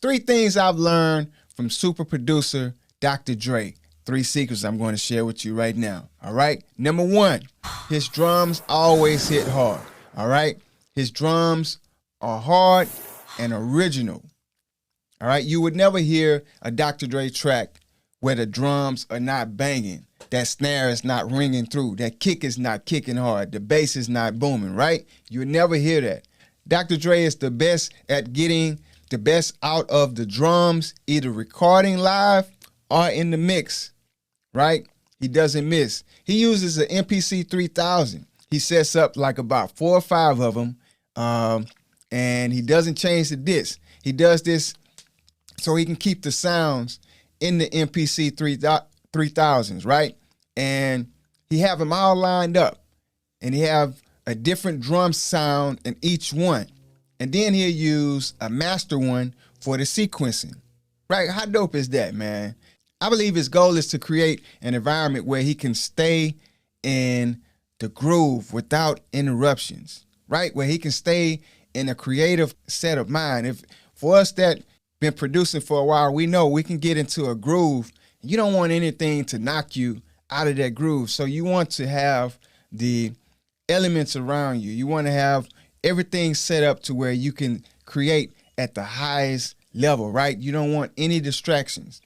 3 things I've learned from super producer Dr. Dre. 3 secrets I'm going to share with you right now. All right. Number 1, his drums always hit hard. All right. His drums are hard and original. All right. You would never hear a Dr. Dre track where the drums are not banging, that snare is not ringing through, that kick is not kicking hard, the bass is not booming, right? You would never hear that. Dr. Dre is the best at getting the best out of the drums, either recording live or in the mix, right? He doesn't miss. He uses an MPC 3000. He sets up like about 4 or 5 of them, and he doesn't change the disc. He does this so he can keep the sounds in the MPC 3000s, right? And he have them all lined up, and he have a different drum sound in each one. And then he'll use a master one for the sequencing, right? How dope is that, man? I believe his goal is to create an environment where he can stay in the groove without interruptions, right? Where he can stay in a creative set of mind. If for us that been producing for a while, we know we can get into a groove. You don't want anything to knock you out of that groove. So you want to have the elements around you. You want to have everything set up to where you can create at the highest level, right? You don't want any distractions.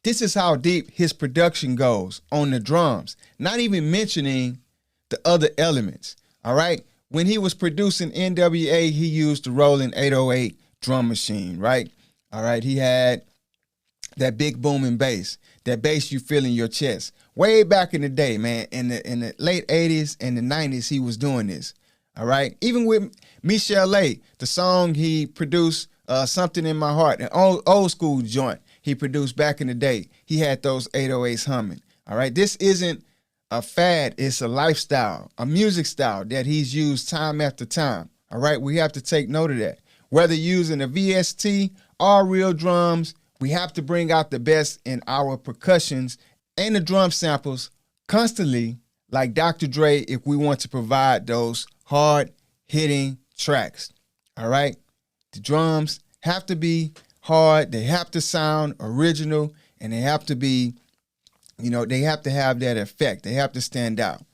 This is how deep his production goes on the drums, not even mentioning the other elements, all right? When he was producing NWA, he used the Roland 808 drum machine, right? All right, he had that big booming bass, that bass you feel in your chest. Way back in the day, man, in the late 80s and the 90s, he was doing this, all right? Even with Michelle A, the song he produced, Something in My Heart, an old school joint he produced back in the day, he had those 808s humming, all right? This isn't a fad, it's a lifestyle, a music style that he's used time after time, all right? We have to take note of that. Whether using a VST or real drums, we have to bring out the best in our percussions and the drum samples constantly, like Dr. Dre, if we want to provide those hard-hitting tracks, all right? The drums have to be hard, they have to sound original, and they have to be, you know, they have to have that effect. They have to stand out.